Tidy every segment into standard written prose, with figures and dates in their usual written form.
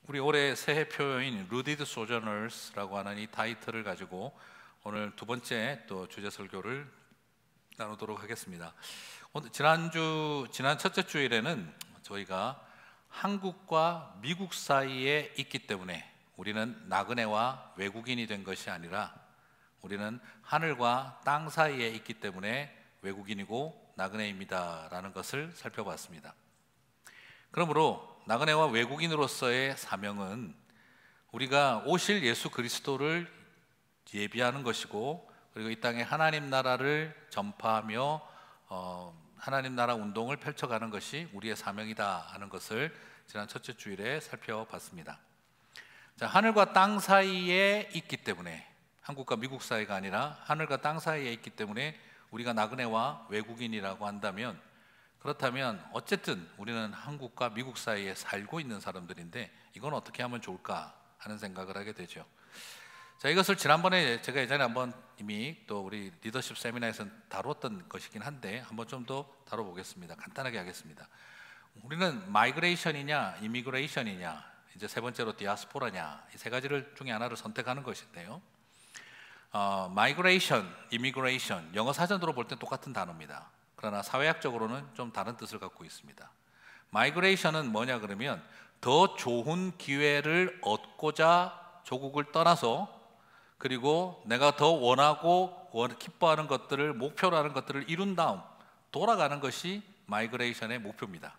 우리 올해 새해 표어인 Rooted Sojourners라고 하는 이 타이틀을 가지고 오늘 두 번째 또 주제 설교를 나누도록 하겠습니다. 지난 첫째 주일에는 저희가 한국과 미국 사이에 있기 때문에 우리는 나그네와 외국인이 된 것이 아니라 우리는 하늘과 땅 사이에 있기 때문에 외국인이고 나그네입니다 라는 것을 살펴봤습니다. 그러므로 나그네와 외국인으로서의 사명은 우리가 오실 예수 그리스도를 예비하는 것이고, 그리고 이 땅에 하나님 나라를 전파하며 하나님 나라 운동을 펼쳐가는 것이 우리의 사명이다 하는 것을 지난 첫째 주일에 살펴봤습니다. 자, 하늘과 땅 사이에 있기 때문에, 한국과 미국 사이가 아니라 하늘과 땅 사이에 있기 때문에 우리가 나그네와 외국인이라고 한다면, 그렇다면 어쨌든 우리는 한국과 미국 사이에 살고 있는 사람들인데 이건 어떻게 하면 좋을까 하는 생각을 하게 되죠. 자, 이것을 지난번에 제가 예전에 한번 이미 또 우리 리더십 세미나에서 다뤘던 것이긴 한데 한번 좀 더 다뤄보겠습니다. 간단하게 하겠습니다. 우리는 마이그레이션이냐 이미그레이션이냐, 이제 세 번째로 디아스포라냐, 이 세 가지를 중에 하나를 선택하는 것인데요. 마이그레이션, 이미그레이션, 영어 사전으로 볼 때 똑같은 단어입니다. 그러나 사회학적으로는 좀 다른 뜻을 갖고 있습니다. 마이그레이션은 뭐냐 그러면 더 좋은 기회를 얻고자 조국을 떠나서, 그리고 내가 더 원하고 기뻐하는 것들을, 목표로 하는 것들을 이룬 다음 돌아가는 것이 마이그레이션의 목표입니다.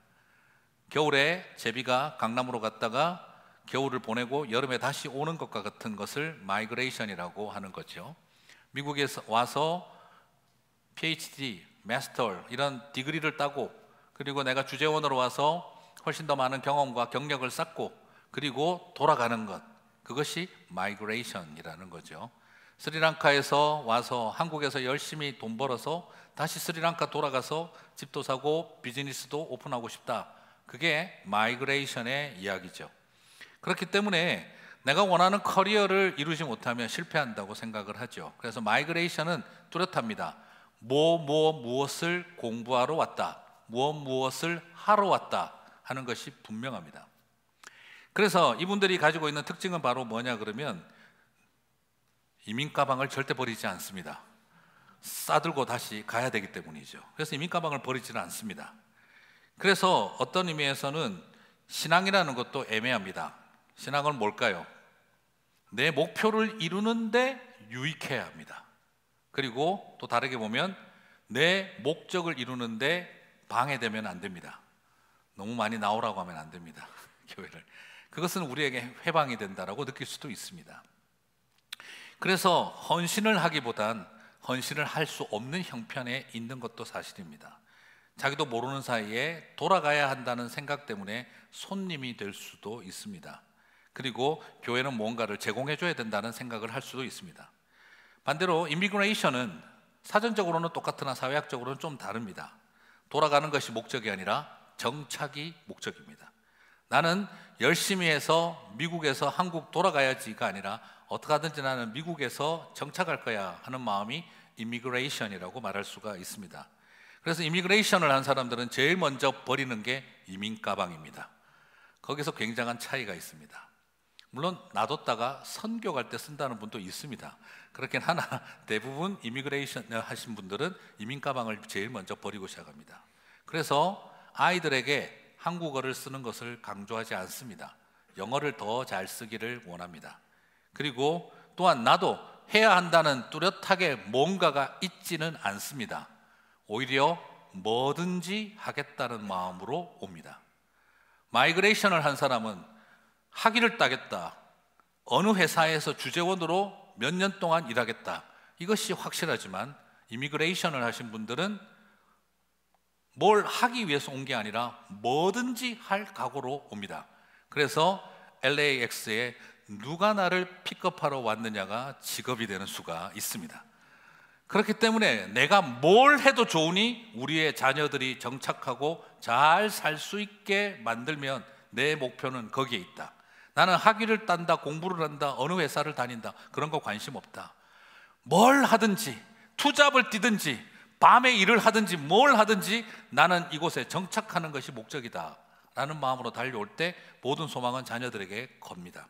겨울에 제비가 강남으로 갔다가 겨울을 보내고 여름에 다시 오는 것과 같은 것을 마이그레이션이라고 하는 거죠. 미국에서 와서 PhD, 마스터 이런 디그리를 따고, 그리고 내가 주재원으로 와서 훨씬 더 많은 경험과 경력을 쌓고 그리고 돌아가는 것, 그것이 마이그레이션이라는 거죠. 스리랑카에서 와서 한국에서 열심히 돈 벌어서 다시 스리랑카 돌아가서 집도 사고 비즈니스도 오픈하고 싶다, 그게 마이그레이션의 이야기죠. 그렇기 때문에 내가 원하는 커리어를 이루지 못하면 실패한다고 생각을 하죠. 그래서 마이그레이션은 뚜렷합니다. 무엇을 공부하러 왔다, 무엇을 하러 왔다 하는 것이 분명합니다. 그래서 이분들이 가지고 있는 특징은 바로 뭐냐 그러면 이민 가방을 절대 버리지 않습니다. 싸들고 다시 가야 되기 때문이죠. 그래서 이민 가방을 버리지는 않습니다. 그래서 어떤 의미에서는 신앙이라는 것도 애매합니다. 신앙은 뭘까요? 내 목표를 이루는데 유익해야 합니다. 그리고 또 다르게 보면 내 목적을 이루는데 방해되면 안 됩니다. 너무 많이 나오라고 하면 안 됩니다. 교회를. 그것은 우리에게 회방이 된다라고 느낄 수도 있습니다. 그래서 헌신을 하기보단 헌신을 할 수 없는 형편에 있는 것도 사실입니다. 자기도 모르는 사이에 돌아가야 한다는 생각 때문에 손님이 될 수도 있습니다. 그리고 교회는 뭔가를 제공해 줘야 된다는 생각을 할 수도 있습니다. 반대로 이미그레이션은 사전적으로는 똑같으나 사회학적으로는 좀 다릅니다. 돌아가는 것이 목적이 아니라 정착이 목적입니다. 나는 열심히 해서 미국에서 한국 돌아가야지가 아니라 어떻게 하든지 나는 미국에서 정착할 거야 하는 마음이 이미그레이션이라고 말할 수가 있습니다. 그래서 이미그레이션을 한 사람들은 제일 먼저 버리는 게 이민 가방입니다. 거기서 굉장한 차이가 있습니다. 물론 놔뒀다가 선교 갈 때 쓴다는 분도 있습니다. 그렇긴 하나 대부분 이미그레이션 하신 분들은 이민 가방을 제일 먼저 버리고 시작합니다. 그래서 아이들에게 한국어를 쓰는 것을 강조하지 않습니다. 영어를 더 잘 쓰기를 원합니다. 그리고 또한 나도 해야 한다는 뚜렷하게 뭔가가 있지는 않습니다. 오히려 뭐든지 하겠다는 마음으로 옵니다. 마이그레이션을 한 사람은 학위를 따겠다, 어느 회사에서 주재원으로 몇 년 동안 일하겠다, 이것이 확실하지만 이미그레이션을 하신 분들은 뭘 하기 위해서 온 게 아니라 뭐든지 할 각오로 옵니다. 그래서 LAX에 누가 나를 픽업하러 왔느냐가 직업이 되는 수가 있습니다. 그렇기 때문에 내가 뭘 해도 좋으니 우리의 자녀들이 정착하고 잘 살 수 있게 만들면 내 목표는 거기에 있다. 나는 학위를 딴다, 공부를 한다, 어느 회사를 다닌다, 그런 거 관심 없다. 뭘 하든지 투잡을 뛰든지 밤에 일을 하든지 뭘 하든지 나는 이곳에 정착하는 것이 목적이다 라는 마음으로 달려올 때 모든 소망은 자녀들에게 겁니다.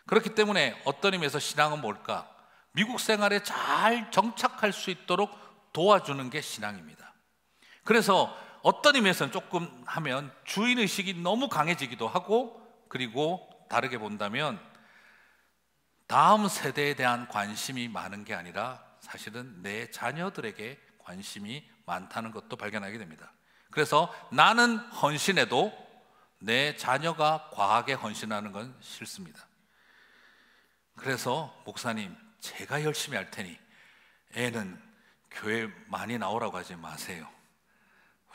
그렇기 때문에 어떤 의미에서 신앙은 뭘까? 미국 생활에 잘 정착할 수 있도록 도와주는 게 신앙입니다. 그래서 어떤 의미에서는 조금 하면 주인의식이 너무 강해지기도 하고, 그리고 다르게 본다면 다음 세대에 대한 관심이 많은 게 아니라 사실은 내 자녀들에게 관심이 많다는 것도 발견하게 됩니다. 그래서 나는 헌신해도 내 자녀가 과하게 헌신하는 건 싫습니다. 그래서 목사님, 제가 열심히 할 테니 애는 교회 많이 나오라고 하지 마세요.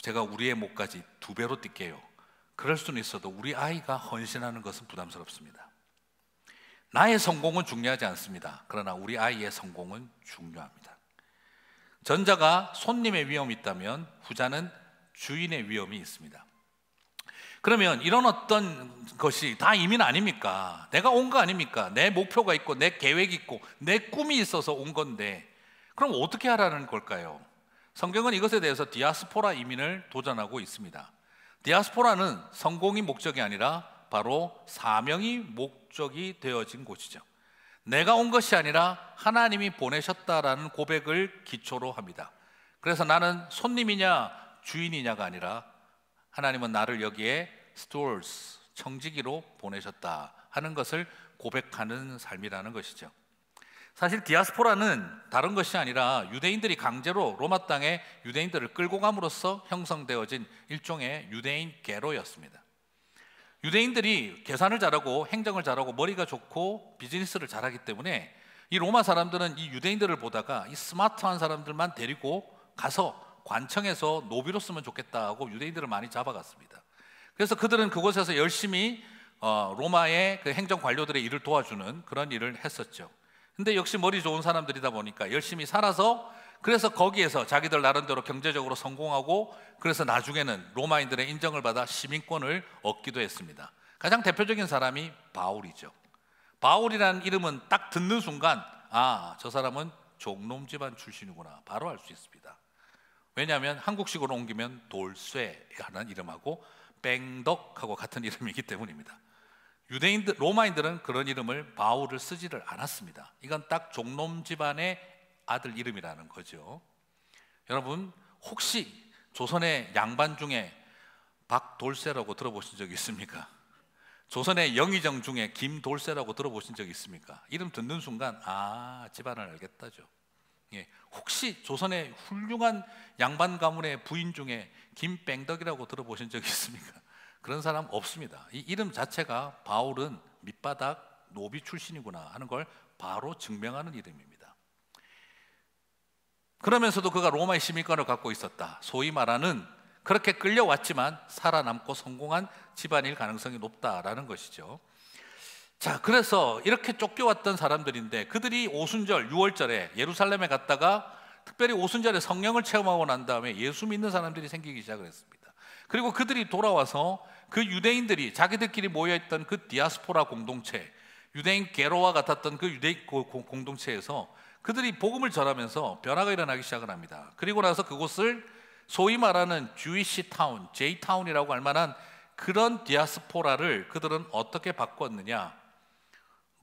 제가 우리 애 목까지 2배로 뛸게요. 그럴 수는 있어도 우리 아이가 헌신하는 것은 부담스럽습니다. 나의 성공은 중요하지 않습니다. 그러나 우리 아이의 성공은 중요합니다. 전자가 손님의 위험이 있다면 후자는 주인의 위험이 있습니다. 그러면 이런 어떤 것이 다 이민 아닙니까? 내가 온 거 아닙니까? 내 목표가 있고 내 계획이 있고 내 꿈이 있어서 온 건데, 그럼 어떻게 하라는 걸까요? 성경은 이것에 대해서 디아스포라 이민을 도전하고 있습니다. 디아스포라는 성공이 목적이 아니라 바로 사명이 목적이 되어진 곳이죠. 내가 온 것이 아니라 하나님이 보내셨다라는 고백을 기초로 합니다. 그래서 나는 손님이냐 주인이냐가 아니라 하나님은 나를 여기에 stewards, 청지기로 보내셨다 하는 것을 고백하는 삶이라는 것이죠. 사실 디아스포라는 다른 것이 아니라 유대인들이 강제로 로마 땅에 유대인들을 끌고 감으로써 형성되어진 일종의 유대인 게로였습니다. 유대인들이 계산을 잘하고 행정을 잘하고 머리가 좋고 비즈니스를 잘하기 때문에 이 로마 사람들은 이 유대인들을 보다가 이 스마트한 사람들만 데리고 가서 관청에서 노비로 쓰면 좋겠다 하고 유대인들을 많이 잡아갔습니다. 그래서 그들은 그곳에서 열심히 로마의 그 행정 관료들의 일을 도와주는 그런 일을 했었죠. 근데 역시 머리 좋은 사람들이다 보니까 열심히 살아서, 그래서 거기에서 자기들 나름대로 경제적으로 성공하고, 그래서 나중에는 로마인들의 인정을 받아 시민권을 얻기도 했습니다. 가장 대표적인 사람이 바울이죠. 바울이라는 이름은 딱 듣는 순간 아, 저 사람은 종놈 집안 출신이구나 바로 알 수 있습니다. 왜냐하면 한국식으로 옮기면 돌쇠라는 이름하고 뺑덕하고 같은 이름이기 때문입니다. 유대인들, 로마인들은 그런 이름을 바울을 쓰지를 않았습니다. 이건 딱 종놈 집안의 아들 이름이라는 거죠. 여러분, 혹시 조선의 양반 중에 박돌쇠라고 들어보신 적 있습니까? 조선의 영의정 중에 김돌쇠라고 들어보신 적 있습니까? 이름 듣는 순간 아, 집안을 알겠다죠. 예, 혹시 조선의 훌륭한 양반 가문의 부인 중에 김뺑덕이라고 들어보신 적 있습니까? 그런 사람 없습니다. 이 이름 자체가 바울은 밑바닥 노비 출신이구나 하는 걸 바로 증명하는 이름입니다. 그러면서도 그가 로마의 시민권을 갖고 있었다. 소위 말하는 그렇게 끌려왔지만 살아남고 성공한 집안일 가능성이 높다라는 것이죠. 자, 그래서 이렇게 쫓겨왔던 사람들인데 그들이 오순절 6월절에 예루살렘에 갔다가 특별히 오순절에 성령을 체험하고 난 다음에 예수 믿는 사람들이 생기기 시작을 했습니다. 그리고 그들이 돌아와서 그 유대인들이 자기들끼리 모여있던 그 디아스포라 공동체, 유대인 게로와 같았던 그 유대인 공동체에서 그들이 복음을 전하면서 변화가 일어나기 시작을 합니다. 그리고 나서 그곳을 소위 말하는 주이시 타운, J타운이라고 할 만한 그런 디아스포라를 그들은 어떻게 바꿨느냐?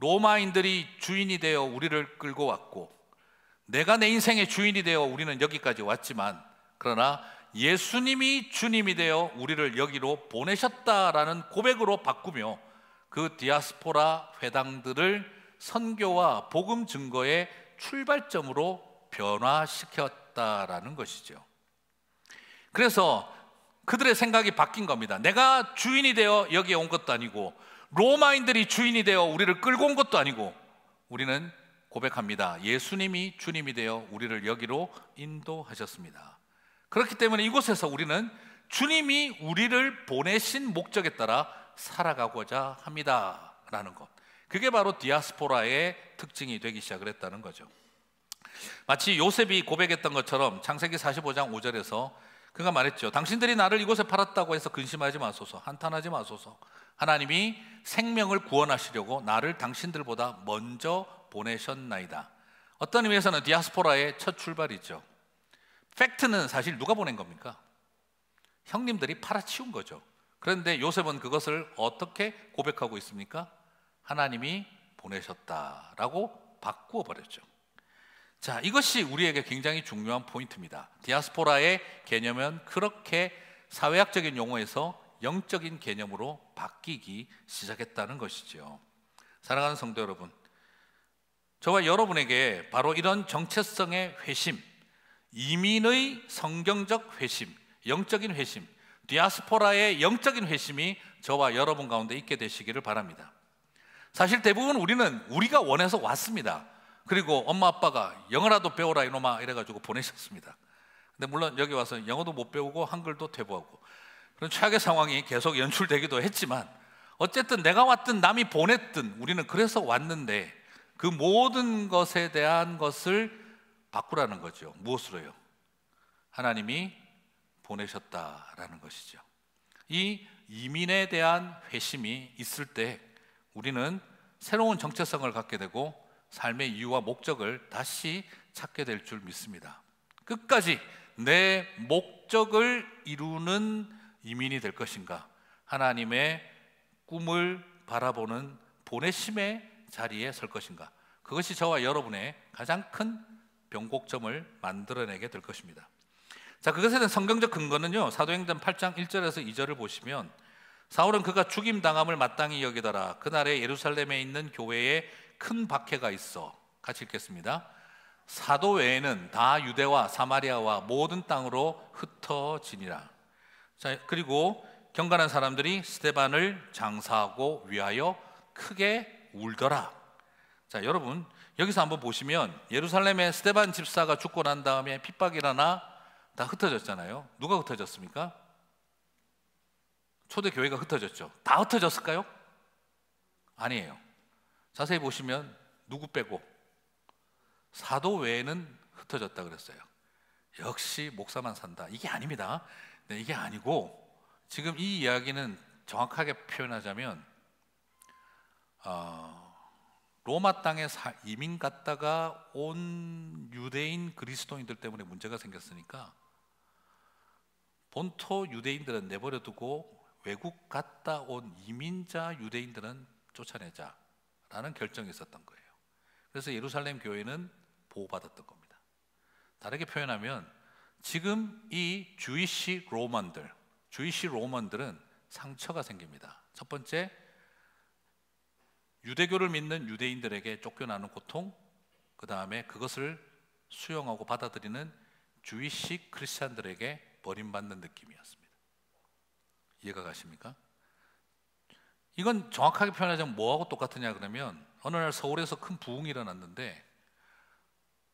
로마인들이 주인이 되어 우리를 끌고 왔고 내가 내 인생의 주인이 되어 우리는 여기까지 왔지만 그러나 예수님이 주님이 되어 우리를 여기로 보내셨다라는 고백으로 바꾸며 그 디아스포라 회당들을 선교와 복음 증거의 출발점으로 변화시켰다라는 것이죠. 그래서 그들의 생각이 바뀐 겁니다. 내가 주인이 되어 여기에 온 것도 아니고 로마인들이 주인이 되어 우리를 끌고 온 것도 아니고 우리는 고백합니다. 예수님이 주님이 되어 우리를 여기로 인도하셨습니다. 그렇기 때문에 이곳에서 우리는 주님이 우리를 보내신 목적에 따라 살아가고자 합니다 라는 것, 그게 바로 디아스포라의 특징이 되기 시작을 했다는 거죠. 마치 요셉이 고백했던 것처럼 창세기 45장 5절에서 그가 말했죠. 당신들이 나를 이곳에 팔았다고 해서 근심하지 마소서, 한탄하지 마소서. 하나님이 생명을 구원하시려고 나를 당신들보다 먼저 보내셨나이다. 어떤 의미에서는 디아스포라의 첫 출발이죠. 팩트는 사실 누가 보낸 겁니까? 형님들이 팔아치운 거죠. 그런데 요셉은 그것을 어떻게 고백하고 있습니까? 하나님이 보내셨다라고 바꾸어 버렸죠. 자, 이것이 우리에게 굉장히 중요한 포인트입니다. 디아스포라의 개념은 그렇게 사회학적인 용어에서 영적인 개념으로 바뀌기 시작했다는 것이죠. 사랑하는 성도 여러분, 저와 여러분에게 바로 이런 정체성의 회심, 이민의 성경적 회심, 영적인 회심, 디아스포라의 영적인 회심이 저와 여러분 가운데 있게 되시기를 바랍니다. 사실 대부분 우리는 우리가 원해서 왔습니다. 그리고 엄마 아빠가 영어라도 배워라 이놈아 이래가지고 보내셨습니다. 근데 물론 여기 와서 영어도 못 배우고 한글도 퇴보하고 그런 최악의 상황이 계속 연출되기도 했지만, 어쨌든 내가 왔든 남이 보냈든 우리는 그래서 왔는데, 그 모든 것에 대한 것을 바꾸라는 거죠. 무엇으로요? 하나님이 보내셨다라는 것이죠. 이 이민에 대한 회심이 있을 때 우리는 새로운 정체성을 갖게 되고 삶의 이유와 목적을 다시 찾게 될 줄 믿습니다. 끝까지 내 목적을 이루는 이민이 될 것인가, 하나님의 꿈을 바라보는 보내심의 자리에 설 것인가, 그것이 저와 여러분의 가장 큰 변곡점을 만들어내게 될 것입니다. 자, 그것에 대한 성경적 근거는요, 사도행전 8장 1절에서 2절을 보시면, 사울은 그가 죽임당함을 마땅히 여기더라. 그날에 예루살렘에 있는 교회에 큰 박해가 있어. 같이 읽겠습니다. 사도 외에는 다 유대와 사마리아와 모든 땅으로 흩어지니라. 자, 그리고 경건한 사람들이 스데반을 장사하고 위하여 크게 울더라. 자, 여러분 여기서 한번 보시면 예루살렘의 스데반 집사가 죽고 난 다음에 핍박이라나 다 흩어졌잖아요. 누가 흩어졌습니까? 초대 교회가 흩어졌죠. 다 흩어졌을까요? 아니에요. 자세히 보시면 누구 빼고 사도 외에는 흩어졌다 그랬어요. 역시 목사만 산다. 이게 아닙니다. 네, 이게 아니고, 지금 이 이야기는 정확하게 표현하자면 로마 땅에 이민 갔다가 온 유대인 그리스도인들 때문에 문제가 생겼으니까 본토 유대인들은 내버려 두고 외국 갔다 온 이민자 유대인들은 쫓아내자라는 결정이 있었던 거예요. 그래서 예루살렘 교회는 보호받았던 겁니다. 다르게 표현하면 지금 이 주이시 로먼들은 상처가 생깁니다. 첫 번째, 유대교를 믿는 유대인들에게 쫓겨나는 고통, 그 다음에 그것을 수용하고 받아들이는 주이시 크리스찬들에게 버림받는 느낌이었습니다. 이해가 가십니까? 이건 정확하게 표현하자면 뭐하고 똑같으냐 그러면, 어느 날 서울에서 큰 부흥이 일어났는데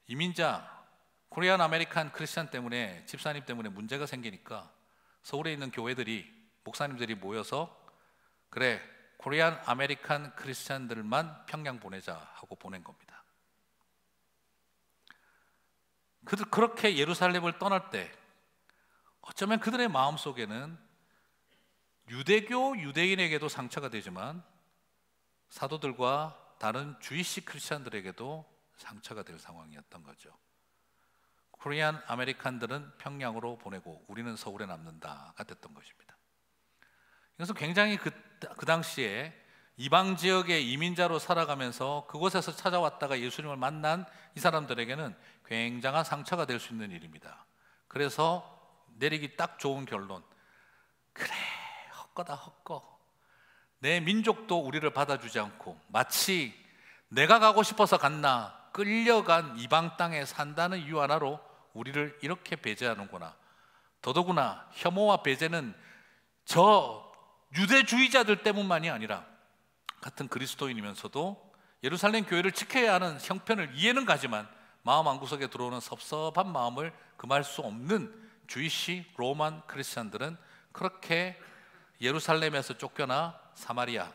이민자 코리안 아메리칸 크리스찬 때문에, 집사님 때문에 문제가 생기니까 서울에 있는 교회들이, 목사님들이 모여서 그래, 코리안 아메리칸 크리스찬들만 평양 보내자 하고 보낸 겁니다. 그렇게 예루살렘을 떠날 때 어쩌면 그들의 마음속에는 유대교 유대인에게도 상처가 되지만 사도들과 다른 주이시 크리스찬들에게도 상처가 될 상황이었던 거죠. 코리안 아메리칸들은 평양으로 보내고 우리는 서울에 남는다가 됐던 것입니다. 그래서 굉장히 그 당시에 이방 지역의 이민자로 살아가면서 그곳에서 찾아왔다가 예수님을 만난 이 사람들에게는 굉장한 상처가 될 수 있는 일입니다. 그래서 내리기 딱 좋은 결론, 그래 헛거다 헛거, 내 민족도 우리를 받아주지 않고 마치 내가 가고 싶어서 갔나 끌려간 이방 땅에 산다는 이유 하나로 우리를 이렇게 배제하는구나. 더더구나 혐오와 배제는 저 유대주의자들 때문만이 아니라 같은 그리스도인이면서도 예루살렘 교회를 지켜야 하는 형편을 이해는 가지만 마음 한구석에 들어오는 섭섭한 마음을 금할 수 없는 주이시 로만 크리스찬들은 그렇게 예루살렘에서 쫓겨나 사마리아,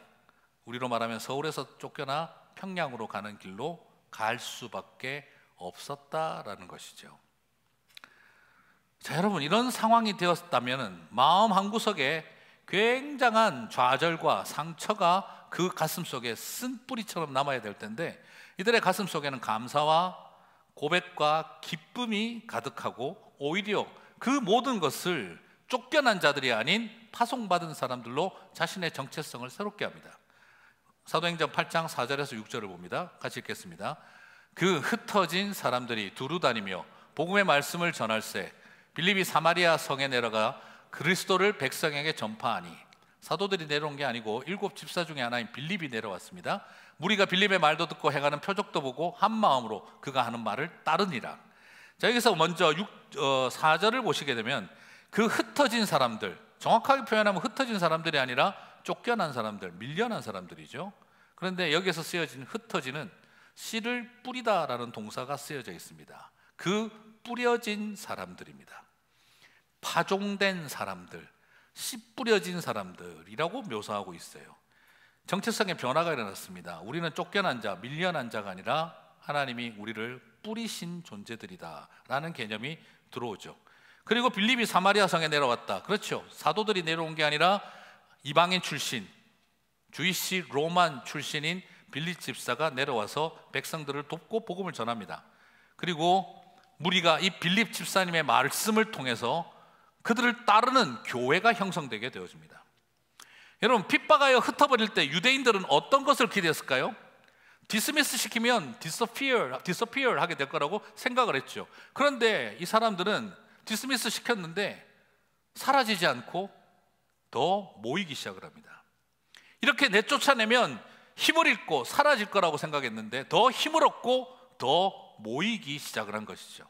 우리로 말하면 서울에서 쫓겨나 평양으로 가는 길로 갈 수밖에 없었다라는 것이죠. 자, 여러분, 이런 상황이 되었다면 마음 한구석에 굉장한 좌절과 상처가 그 가슴 속에 쓴뿌리처럼 남아야 될 텐데, 이들의 가슴 속에는 감사와 고백과 기쁨이 가득하고 오히려 그 모든 것을 쫓겨난 자들이 아닌 파송받은 사람들로 자신의 정체성을 새롭게 합니다. 사도행전 8장 4절에서 6절을 봅니다. 같이 읽겠습니다. 그 흩어진 사람들이 두루 다니며 복음의 말씀을 전할세 빌립이 사마리아 성에 내려가 그리스도를 백성에게 전파하니, 사도들이 내려온 게 아니고 7 집사 중에 하나인 빌립이 내려왔습니다. 무리가 빌립의 말도 듣고 행하는 표적도 보고 한 마음으로 그가 하는 말을 따르니라. 자, 여기서 먼저 4절을 보시게 되면 그 흩어진 사람들, 정확하게 표현하면 흩어진 사람들이 아니라 쫓겨난 사람들, 밀려난 사람들이죠. 그런데 여기서 쓰여진 흩어지는 씨를 뿌리다라는 동사가 쓰여져 있습니다. 그 뿌려진 사람들입니다. 파종된 사람들, 씨 뿌려진 사람들이라고 묘사하고 있어요. 정체성의 변화가 일어났습니다. 우리는 쫓겨난 자, 밀려난 자가 아니라 하나님이 우리를 뿌리신 존재들이다 라는 개념이 들어오죠. 그리고 빌립이 사마리아 성에 내려왔다. 그렇죠. 사도들이 내려온 게 아니라 이방인 출신, 주이시 로만 출신인 빌립 집사가 내려와서 백성들을 돕고 복음을 전합니다. 그리고 무리가 이 빌립 집사님의 말씀을 통해서 그들을 따르는 교회가 형성되게 되어집니다. 여러분, 핍박하여 흩어버릴 때 유대인들은 어떤 것을 기대했을까요? 디스미스 시키면 disappear 하게 될 거라고 생각을 했죠. 그런데 이 사람들은 디스미스 시켰는데 사라지지 않고 더 모이기 시작을 합니다. 이렇게 내쫓아내면 힘을 잃고 사라질 거라고 생각했는데 더 힘을 얻고 더 모이기 시작을 한 것이죠.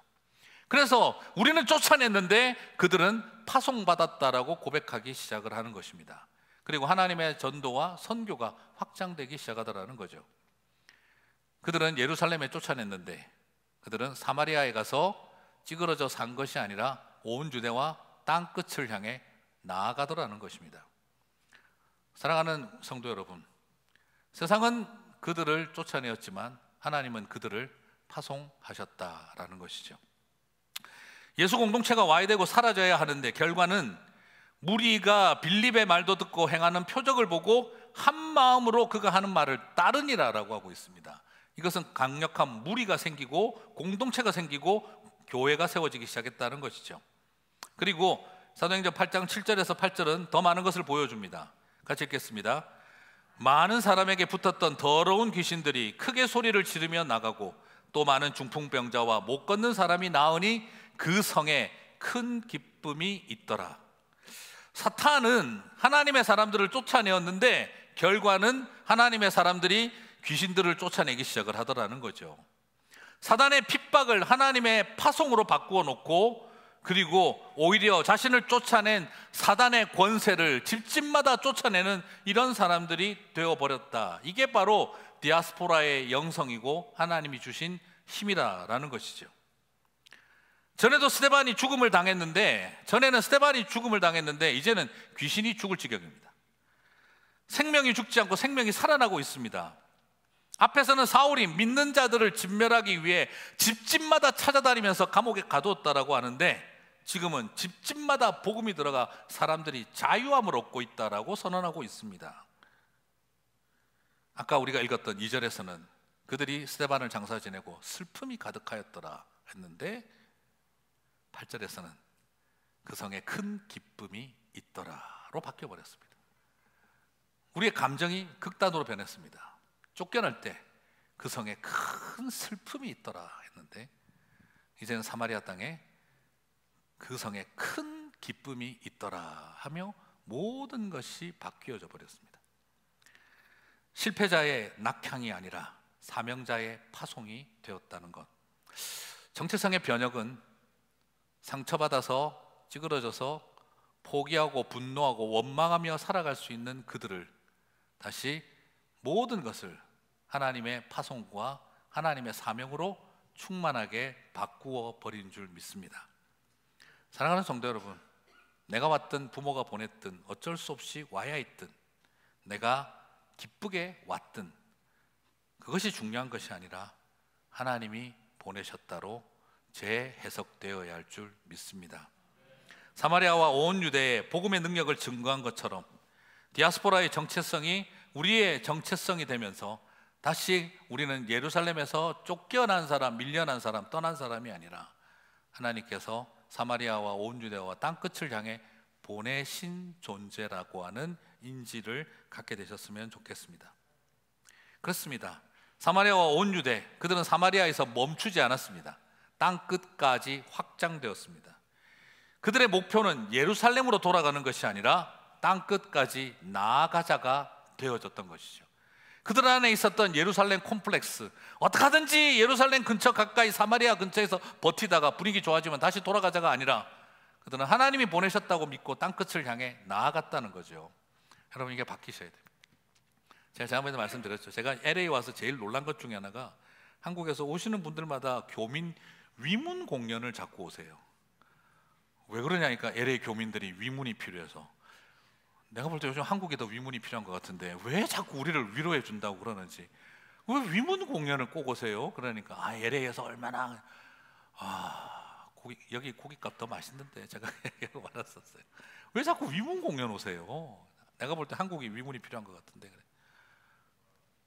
그래서 우리는 쫓아냈는데 그들은 파송받았다라고 고백하기 시작을 하는 것입니다. 그리고 하나님의 전도와 선교가 확장되기 시작하더라는 거죠. 그들은 예루살렘에 쫓아냈는데 그들은 사마리아에 가서 찌그러져 산 것이 아니라 온 유대와 땅 끝을 향해 나아가더라는 것입니다. 사랑하는 성도 여러분, 세상은 그들을 쫓아내었지만 하나님은 그들을 파송하셨다라는 것이죠. 예수 공동체가 와야 되고 사라져야 하는데 결과는 무리가 빌립의 말도 듣고 행하는 표적을 보고 한 마음으로 그가 하는 말을 따르니라라고 하고 있습니다. 이것은 강력한 무리가 생기고 공동체가 생기고 교회가 세워지기 시작했다는 것이죠. 그리고 사도행전 8장 7절에서 8절은 더 많은 것을 보여줍니다. 같이 읽겠습니다. 많은 사람에게 붙었던 더러운 귀신들이 크게 소리를 지르며 나가고 또 많은 중풍병자와 못 걷는 사람이 나으니 그 성에 큰 기쁨이 있더라. 사탄은 하나님의 사람들을 쫓아내었는데 결과는 하나님의 사람들이 귀신들을 쫓아내기 시작을 하더라는 거죠. 사단의 핍박을 하나님의 파송으로 바꾸어 놓고 그리고 오히려 자신을 쫓아낸 사단의 권세를 집집마다 쫓아내는 이런 사람들이 되어버렸다. 이게 바로 디아스포라의 영성이고 하나님이 주신 힘이라는 것이죠. 전에는 스데반이 죽음을 당했는데 이제는 귀신이 죽을 지경입니다. 생명이 죽지 않고 생명이 살아나고 있습니다. 앞에서는 사울이 믿는 자들을 진멸하기 위해 집집마다 찾아다니면서 감옥에 가두었다라고 하는데 지금은 집집마다 복음이 들어가 사람들이 자유함을 얻고 있다라고 선언하고 있습니다. 아까 우리가 읽었던 2절에서는 그들이 스데반을 장사 지내고 슬픔이 가득하였더라 했는데 8절에서는 그 성에 큰 기쁨이 있더라로 바뀌어버렸습니다. 우리의 감정이 극단으로 변했습니다. 쫓겨날 때 그 성에 큰 슬픔이 있더라 했는데 이제는 사마리아 땅에 그 성에 큰 기쁨이 있더라 하며 모든 것이 바뀌어져 버렸습니다. 실패자의 낙향이 아니라 사명자의 파송이 되었다는 것. 정체성의 변혁은 상처받아서 찌그러져서 포기하고 분노하고 원망하며 살아갈 수 있는 그들을 다시 모든 것을 하나님의 파송과 하나님의 사명으로 충만하게 바꾸어 버린 줄 믿습니다. 사랑하는 성도 여러분, 내가 왔든 부모가 보냈든 어쩔 수 없이 와야 했든 내가 기쁘게 왔든 그것이 중요한 것이 아니라 하나님이 보내셨다로 재해석되어야 할 줄 믿습니다. 사마리아와 온 유대에 복음의 능력을 증거한 것처럼 디아스포라의 정체성이 우리의 정체성이 되면서 다시 우리는 예루살렘에서 쫓겨난 사람, 밀려난 사람, 떠난 사람이 아니라 하나님께서 사마리아와 온 유대와 땅끝을 향해 보내신 존재라고 하는 인지를 갖게 되셨으면 좋겠습니다. 그렇습니다. 사마리아와 온 유대, 그들은 사마리아에서 멈추지 않았습니다. 땅 끝까지 확장되었습니다. 그들의 목표는 예루살렘으로 돌아가는 것이 아니라 땅 끝까지 나아가자가 되어졌던 것이죠. 그들 안에 있었던 예루살렘 콤플렉스, 어떻게 하든지 예루살렘 근처 가까이 사마리아 근처에서 버티다가 분위기 좋아지면 다시 돌아가자가 아니라 그들은 하나님이 보내셨다고 믿고 땅끝을 향해 나아갔다는 거죠. 여러분, 이게 바뀌셔야 됩니다. 제가 지난번에 말씀드렸죠. 제가 LA 와서 제일 놀란 것 중에 하나가 한국에서 오시는 분들마다 교민 위문 공연을 자꾸 오세요. 왜 그러냐니까 LA 교민들이 위문이 필요해서. 내가 볼 때 요즘 한국에 더 위문이 필요한 것 같은데 왜 자꾸 우리를 위로해 준다고 그러는지, 왜 위문 공연을 꼭 오세요? 그러니까 LA에서 얼마나 여기 고깃값 더 맛있는데 제가 얘기하고 말았었어요. 왜 자꾸 위문 공연 오세요? 내가 볼 때 한국이 위문이 필요한 것 같은데. 그래.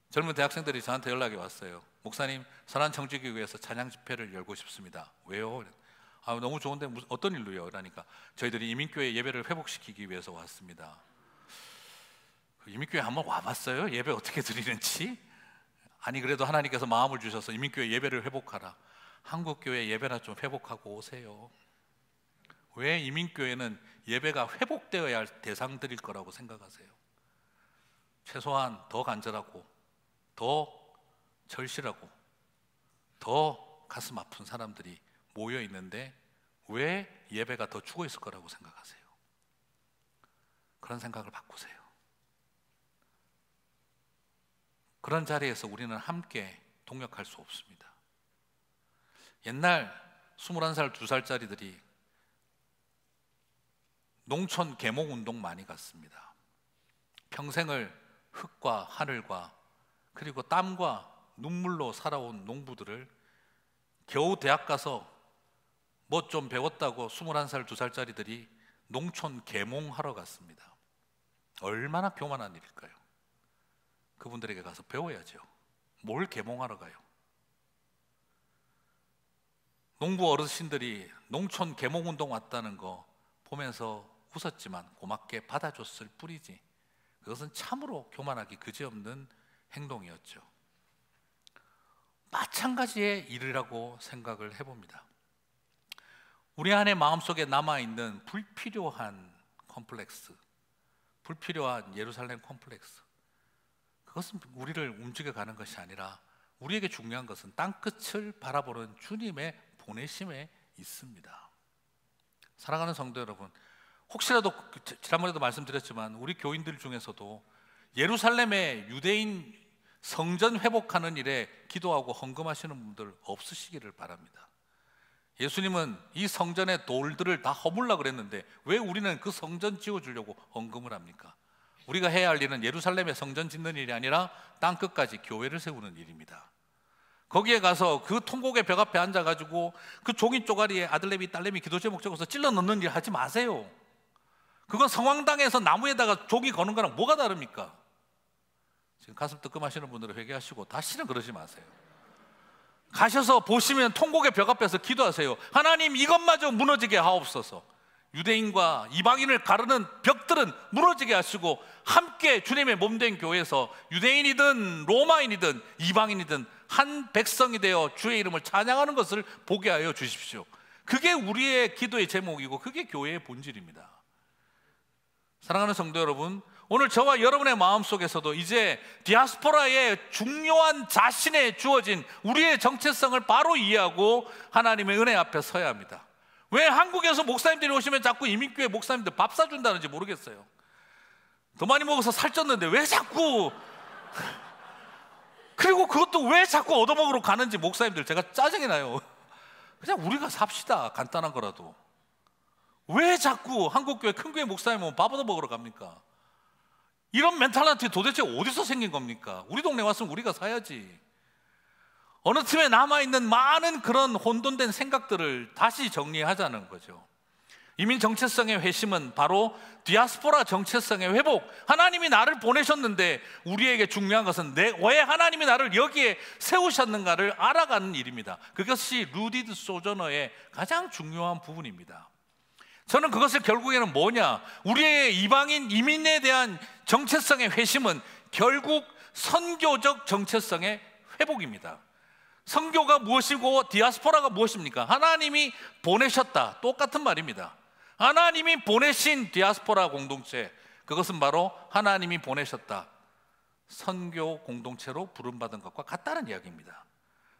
젊은 대학생들이 저한테 연락이 왔어요. 목사님, 선한청지교회에서 찬양 집회를 열고 싶습니다. 왜요? 너무 좋은데 어떤 일로요? 그러니까 저희들이 이민교회 예배를 회복시키기 위해서 왔습니다. 이민교회 한번 와봤어요? 예배 어떻게 드리는지? 아니, 그래도 하나님께서 마음을 주셔서 이민교회 예배를 회복하라. 한국교회 예배나 좀 회복하고 오세요. 왜 이민교회는 예배가 회복되어야 할 대상들일 거라고 생각하세요? 최소한 더 간절하고 더 절실하고 더 가슴 아픈 사람들이 모여 있는데 왜 예배가 더 죽어 있을 거라고 생각하세요? 그런 생각을 바꾸세요. 그런 자리에서 우리는 함께 동역할 수 없습니다. 옛날 21살, 2살짜리들이 농촌 계몽운동 많이 갔습니다. 평생을 흙과 하늘과 그리고 땀과 눈물로 살아온 농부들을 겨우 대학 가서 뭐 좀 배웠다고 21살, 2살짜리들이 농촌 계몽하러 갔습니다. 얼마나 교만한 일일까요? 그분들에게 가서 배워야죠. 뭘 계몽하러 가요? 농부 어르신들이 농촌 계몽운동 왔다는 거 보면서 웃었지만 고맙게 받아줬을 뿐이지 그것은 참으로 교만하기 그지없는 행동이었죠. 마찬가지의 일이라고 생각을 해봅니다. 우리 안에 마음속에 남아있는 불필요한 컴플렉스, 불필요한 예루살렘 컴플렉스, 그것은 우리를 움직여가는 것이 아니라 우리에게 중요한 것은 땅끝을 바라보는 주님의 보내심에 있습니다. 사랑하는 성도 여러분, 혹시라도 지난번에도 말씀드렸지만 우리 교인들 중에서도 예루살렘의 유대인 성전 회복하는 일에 기도하고 헌금하시는 분들 없으시기를 바랍니다. 예수님은 이 성전의 돌들을 다 허물라 그랬는데 왜 우리는 그 성전 지어주려고 헌금을 합니까? 우리가 해야 할 일은 예루살렘의 성전 짓는 일이 아니라 땅끝까지 교회를 세우는 일입니다. 거기에 가서 그 통곡의 벽 앞에 앉아가지고 그 종이 쪼가리에 아들내미 딸내미 기도 제목 적어서 찔러 넣는 일 하지 마세요. 그건 성황당에서 나무에다가 종이 거는 거랑 뭐가 다릅니까? 지금 가슴 뜨끔하시는 분들은 회개하시고 다시는 그러지 마세요. 가셔서 보시면 통곡의 벽 앞에서 기도하세요. 하나님, 이것마저 무너지게 하옵소서. 유대인과 이방인을 가르는 벽들은 무너지게 하시고 함께 주님의 몸된 교회에서 유대인이든 로마인이든 이방인이든 한 백성이 되어 주의 이름을 찬양하는 것을 보게 하여 주십시오. 그게 우리의 기도의 제목이고 그게 교회의 본질입니다. 사랑하는 성도 여러분, 오늘 저와 여러분의 마음속에서도 이제 디아스포라의 중요한 자신에 주어진 우리의 정체성을 바로 이해하고 하나님의 은혜 앞에 서야 합니다. 왜 한국에서 목사님들이 오시면 자꾸 이민교회 목사님들 밥 사준다는지 모르겠어요. 더 많이 먹어서 살쪘는데 왜 자꾸 그리고 그것도 왜 자꾸 얻어먹으러 가는지 목사님들 제가 짜증이 나요. 그냥 우리가 삽시다. 간단한 거라도. 왜 자꾸 한국교회 큰교회 목사님은 밥 얻어먹으러 갑니까? 이런 멘탈리티 도대체 어디서 생긴 겁니까? 우리 동네 왔으면 우리가 사야지. 어느 틈에 남아있는 많은 그런 혼돈된 생각들을 다시 정리하자는 거죠. 이민 정체성의 회심은 바로 디아스포라 정체성의 회복. 하나님이 나를 보내셨는데 우리에게 중요한 것은 왜 하나님이 나를 여기에 세우셨는가를 알아가는 일입니다. 그것이 루디드 소저너의 가장 중요한 부분입니다. 저는 그것을 결국에는 뭐냐, 우리의 이방인 이민에 대한 정체성의 회심은 결국 선교적 정체성의 회복입니다. 선교가 무엇이고 디아스포라가 무엇입니까? 하나님이 보내셨다, 똑같은 말입니다. 하나님이 보내신 디아스포라 공동체, 그것은 바로 하나님이 보내셨다, 선교 공동체로 부름받은 것과 같다는 이야기입니다.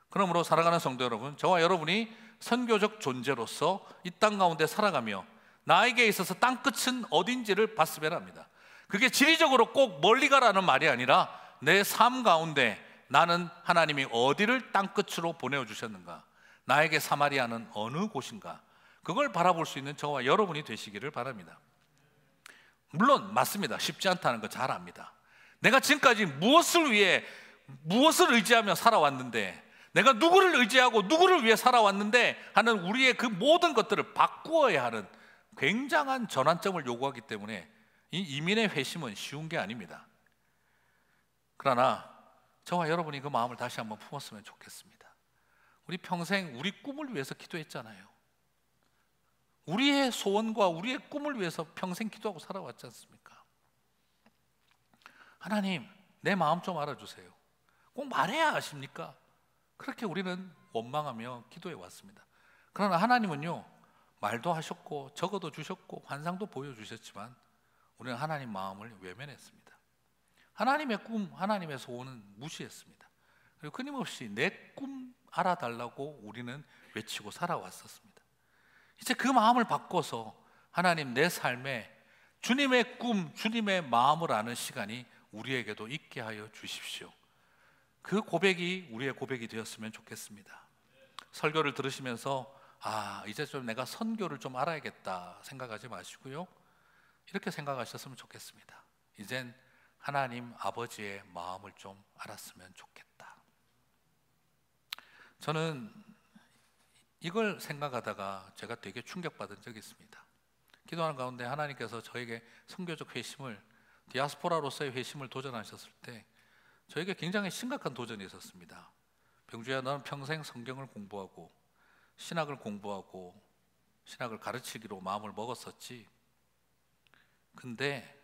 그러므로 살아가는 성도 여러분, 저와 여러분이 선교적 존재로서 이 땅 가운데 살아가며 나에게 있어서 땅끝은 어딘지를 봤으면 합니다. 그게 지리적으로 꼭 멀리 가라는 말이 아니라 내 삶 가운데 나는 하나님이 어디를 땅끝으로 보내주셨는가, 나에게 사마리아는 어느 곳인가, 그걸 바라볼 수 있는 저와 여러분이 되시기를 바랍니다. 물론 맞습니다. 쉽지 않다는 거 잘 압니다. 내가 지금까지 무엇을 위해, 무엇을 의지하며 살아왔는데, 내가 누구를 의지하고 누구를 위해 살아왔는데 하는 우리의 그 모든 것들을 바꾸어야 하는 굉장한 전환점을 요구하기 때문에 이 이민의 회심은 쉬운 게 아닙니다. 그러나 저와 여러분이 그 마음을 다시 한번 품었으면 좋겠습니다. 우리 평생 우리 꿈을 위해서 기도했잖아요. 우리의 소원과 우리의 꿈을 위해서 평생 기도하고 살아왔지 않습니까? 하나님, 내 마음 좀 알아주세요. 꼭 말해야 아십니까? 그렇게 우리는 원망하며 기도해 왔습니다. 그러나 하나님은요, 말도 하셨고 적어도 주셨고 환상도 보여주셨지만 우리는 하나님 마음을 외면했습니다. 하나님의 꿈, 하나님의 소원은 무시했습니다. 그리고 끊임없이 내 꿈 알아달라고 우리는 외치고 살아왔었습니다. 이제 그 마음을 바꿔서 하나님, 내 삶에 주님의 꿈, 주님의 마음을 아는 시간이 우리에게도 있게 하여 주십시오. 그 고백이 우리의 고백이 되었으면 좋겠습니다. 설교를 들으시면서 이제 좀 내가 선교를 좀 알아야겠다 생각하지 마시고요, 이렇게 생각하셨으면 좋겠습니다. 이젠 하나님 아버지의 마음을 좀 알았으면 좋겠다. 저는 이걸 생각하다가 제가 되게 충격받은 적이 있습니다. 기도하는 가운데 하나님께서 저에게 선교적 회심을, 디아스포라로서의 회심을 도전하셨을 때 저에게 굉장히 심각한 도전이 있었습니다. 병주야, 너는 평생 성경을 공부하고 신학을 공부하고 신학을 가르치기로 마음을 먹었었지, 근데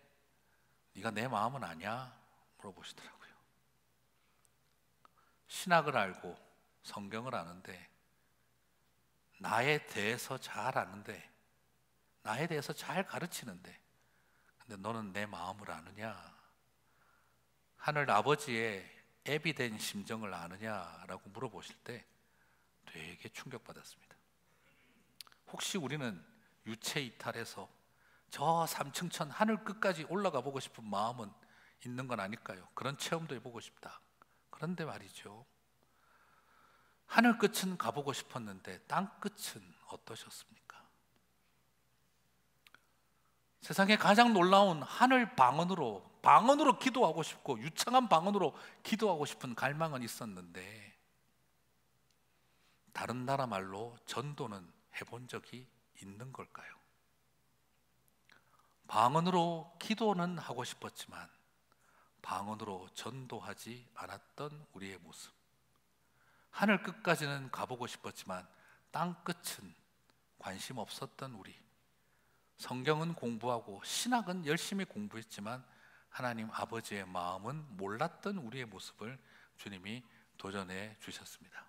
네가 내 마음은 아냐? 물어보시더라고요. 신학을 알고 성경을 아는데, 나에 대해서 잘 아는데, 나에 대해서 잘 가르치는데, 근데 너는 내 마음을 아느냐? 하늘 아버지의 앱이 된 심정을 아느냐라고 물어보실 때 되게 충격받았습니다. 혹시 우리는 유체 이탈해서 저 삼층천 하늘 끝까지 올라가 보고 싶은 마음은 있는 건 아닐까요? 그런 체험도 해보고 싶다. 그런데 말이죠, 하늘 끝은 가보고 싶었는데 땅 끝은 어떠셨습니까? 세상에 가장 놀라운 하늘 방언으로 기도하고 싶고 유창한 방언으로 기도하고 싶은 갈망은 있었는데, 다른 나라 말로 전도는 해본 적이 있는 걸까요? 방언으로 기도는 하고 싶었지만 방언으로 전도하지 않았던 우리의 모습, 하늘 끝까지는 가보고 싶었지만 땅 끝은 관심 없었던 우리, 성경은 공부하고 신학은 열심히 공부했지만 하나님 아버지의 마음은 몰랐던 우리의 모습을 주님이 도전해 주셨습니다.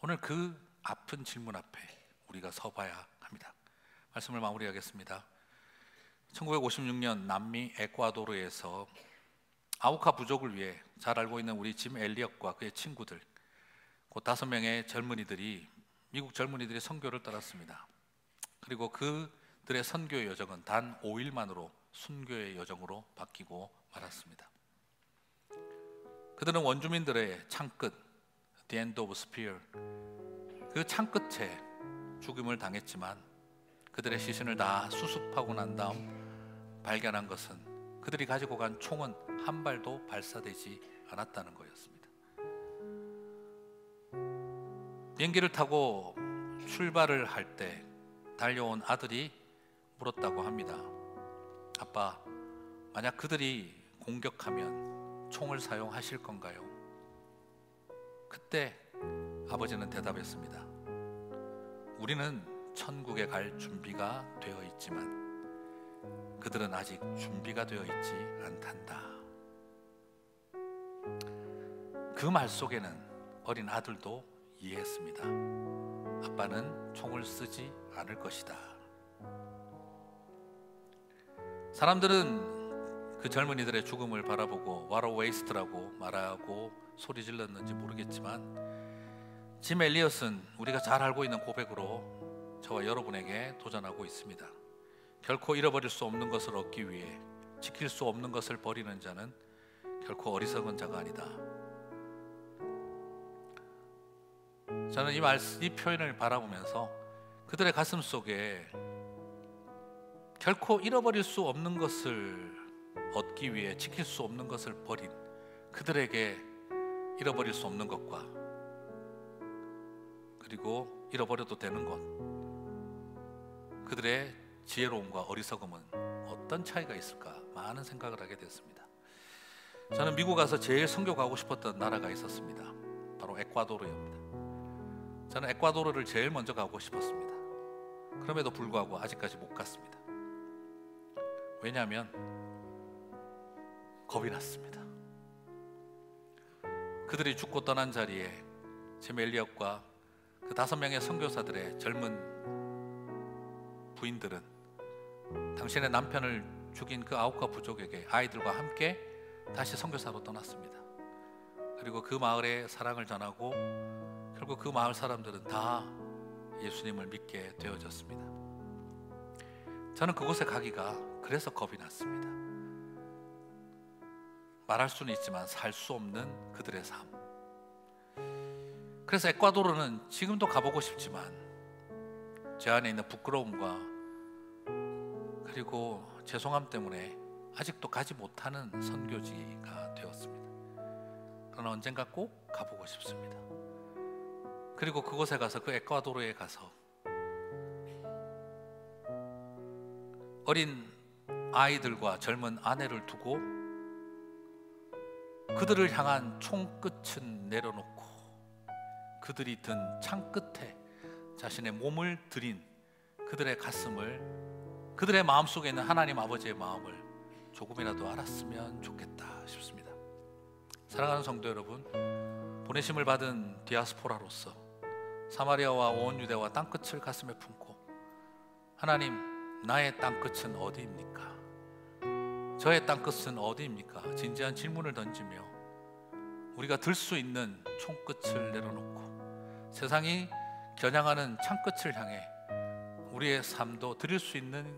오늘 그 아픈 질문 앞에 우리가 서봐야 합니다. 말씀을 마무리하겠습니다. 1956년 남미 에콰도르에서 아우카 부족을 위해 잘 알고 있는 우리 짐 엘리엇과 그의 친구들, 곧 5명의 젊은이들이, 미국 젊은이들이 선교를 떠났습니다. 그리고 그들의 선교의 여정은 단 5일 만으로 순교의 여정으로 바뀌고 말았습니다. 그들은 원주민들의 창끝, The End of Spear, 그 창끝에 죽임을 당했지만 그들의 시신을 다 수습하고 난 다음 발견한 것은 그들이 가지고 간 총은 한 발도 발사되지 않았다는 거였습니다. 비행기를 타고 출발을 할 때 달려온 아들이 물었다고 합니다. 아빠, 만약 그들이 공격하면 총을 사용하실 건가요? 그때 아버지는 대답했습니다. 우리는 천국에 갈 준비가 되어 있지만 그들은 아직 준비가 되어 있지 않단다. 그 말 속에는 어린 아들도 이해했습니다. 아빠는 총을 쓰지 않을 것이다. 사람들은 그 젊은이들의 죽음을 바라보고 What a waste라고 말하고 소리 질렀는지 모르겠지만 짐 엘리엇은 우리가 잘 알고 있는 고백으로 저와 여러분에게 도전하고 있습니다. 결코 잃어버릴 수 없는 것을 얻기 위해 지킬 수 없는 것을 버리는 자는 결코 어리석은 자가 아니다. 저는 이 표현을 바라보면서 그들의 가슴 속에 결코 잃어버릴 수 없는 것을 얻기 위해 지킬 수 없는 것을 버린 그들에게 잃어버릴 수 없는 것과 그리고 잃어버려도 되는 것, 그들의 지혜로움과 어리석음은 어떤 차이가 있을까 많은 생각을 하게 됐습니다. 저는 미국 가서 제일 선교 가고 싶었던 나라가 있었습니다. 바로 에콰도르입니다. 저는 에콰도르를 제일 먼저 가고 싶었습니다. 그럼에도 불구하고 아직까지 못 갔습니다. 왜냐하면 겁이 났습니다. 그들이 죽고 떠난 자리에 짐 엘리엇과 그 5명의 선교사들의 젊은 부인들은 당신의 남편을 죽인 그 아우카 부족에게 아이들과 함께 다시 선교사로 떠났습니다. 그리고 그 마을에 사랑을 전하고 결국 그 마을 사람들은 다 예수님을 믿게 되어졌습니다. 저는 그곳에 가기가 그래서 겁이 났습니다. 말할 수는 있지만 살 수 없는 그들의 삶. 그래서 에콰도르는 지금도 가보고 싶지만 제 안에 있는 부끄러움과 그리고 죄송함 때문에 아직도 가지 못하는 선교지가 되었습니다. 그러나 언젠가 꼭 가보고 싶습니다. 그리고 그곳에 가서 그 에콰도르에 가서 어린 아이들과 젊은 아내를 두고 그들을 향한 총끝은 내려놓고 그들이 든 창 끝에 자신의 몸을 들인 그들의 가슴을, 그들의 마음속에 있는 하나님 아버지의 마음을 조금이라도 알았으면 좋겠다 싶습니다. 사랑하는 성도 여러분, 보내심을 받은 디아스포라로서 사마리아와 온 유대와 땅끝을 가슴에 품고 하나님, 나의 땅끝은 어디입니까? 저의 땅끝은 어디입니까? 진지한 질문을 던지며 우리가 들 수 있는 총끝을 내려놓고 세상이 겨냥하는 창끝을 향해 우리의 삶도 드릴 수 있는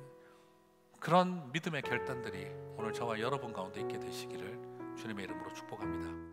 그런 믿음의 결단들이 오늘 저와 여러분 가운데 있게 되시기를 주님의 이름으로 축복합니다.